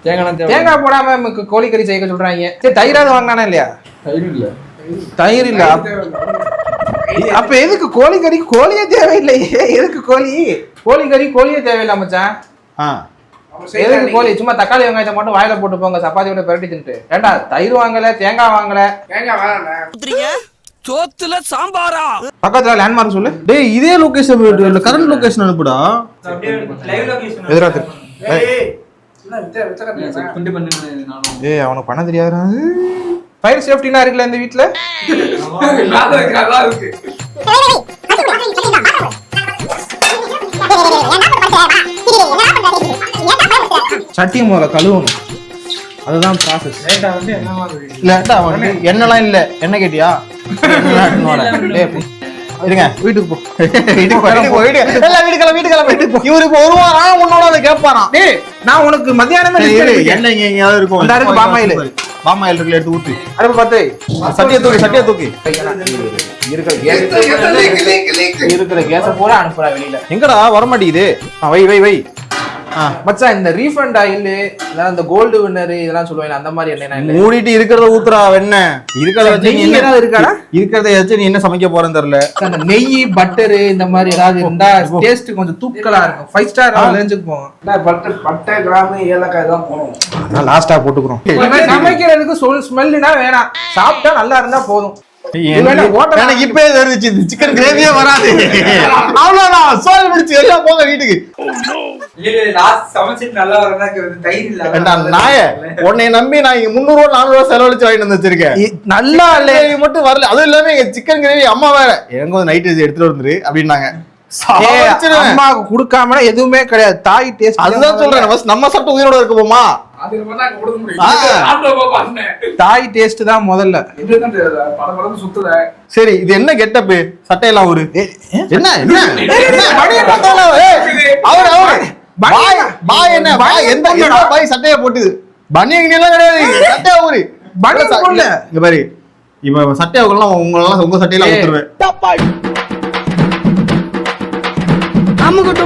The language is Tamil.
தேங்காய் போடாம கோழிக்கறி செய்ய சொல்றாங்க. சரி தயிராவது வாங்கினானே இல்லையா? தயிர் இல்ல. அப்ப எதுக்கு கோழிக்கறி? கோழியே தேவையில்லையே. எதுக்கு கோழியே தேவையில்லை மச்சான். எதுக்கு கோழி? சும்மா தக்காளி வெங்காயத்தை மட்டும் வாயில போட்டு போங்க, சப்பாத்தியோட பிரட்டி தின்ட்டு. ஏண்டா தயிர் வாங்கல, தேங்காய் வாங்கல, சோத்துல சாம்பாரா? பக்கத்துல லேண்ட்மார்க் சொல்லு. டேய் இதே லொகேஷன் கரண்ட் லொகேஷன் அனுப்புடா. எதிராத்து அவனுக்கு பண்ண தெரியாதுடா. ஃபயர் சேஃப்டினா இருக்குல்ல இந்த வீட்ல. சட்டி முதல்ல கழுவணும், அதுதான் ப்ராசஸ். லேட்டா வந்து என்னெல்லாம் இல்ல. என்ன கேட்டியா? இருங்க வீட்டுக்கு போ. இவருக்கு ஒரு வாரம் உன்னோட அதை கேட்பாராம். நான் உனக்கு மத்தியானமே என்ன எங்கேயாவது இருக்கும். பாமாயில் இருக்குல்ல, எடுத்து ஊத்து. அடுப்பு பார்த்து சட்டியை தூக்கி இருக்கிற கேஸ பூரா அனுப்புறா வெளியில. எங்கடா வரமாட்டேங்குது? வை மச்சான். இந்த ரீஃபண்ட் ஆயில், இந்த கோல்டு வின்னர் இதெல்லாம் சொல்லுவாங்க, அந்த மாதிரி என்ன மூடிட்டு இருக்கிறத ஊத்துறா. என்ன இருக்கிறத வச்சு நீ என்ன இருக்காடா? இருக்கிறத வச்சு நீ என்ன சமைக்க போறேன்னு தெரியல. அந்த நெய், பட்டரு இந்த மாதிரி ஏதாவது இருந்தா டேஸ்ட் கொஞ்சம் தூக்கலா இருக்கும். 5 ஸ்டார் ரேஞ்சுக்கு போவோம். பட்டை, கிராம்பு, ஏலக்காய் தான் போடும். நான் லாஸ்டா போட்டுக்கிறோம். சமைக்கிறதுக்கு ஸ்மெல்லுனா வேணாம், சாப்பிட்டா நல்லா இருந்தா போதும். எனக்கு இப்பவே தெரிஞ்சிச்சு சிக்கன் கிரேவியே வராது. அவ்வளவுதான், சோறு முடிச்சு எல்லாம் போங்க வீட்டுக்கு. உன்னை நம்பி நான் 300 ரூபா 400 ரூபா செலவழிச்சு வாங்கிட்டு வந்து வச்சிருக்கேன். நல்லா கிரேவி மட்டும் வரல. அதுவும் இல்லாம எங்க சிக்கன் கிரேவி அம்மா வேற எனக்கு வந்து நைட் எடுத்துட்டு வந்துரு அப்படின்னாங்க. அம்மாவுக்கு குடுக்காம எதுவுமே கிடையாது. தாய் டேஸ்ட். அதுதான் சொல்றேன், நம்ம சாப்பிட்டு உயிரோட இருக்க போமா? தாய் டேஸ்ட் தான் முதல்ல. சரி இது என்ன கெட்டப்பு? சட்டையெல்லாம் ஒரு என்ன பாய் என்ன பாய் எந்த பாய் சட்டையை போட்டுது? பனியன் எல்லாம் கிடையாது, சட்டையா ஊரு இங்க பாரு. இப்ப சட்டையா உங்களெல்லாம் உங்க சட்டையெல்லாம் ஊத்துருவேன்.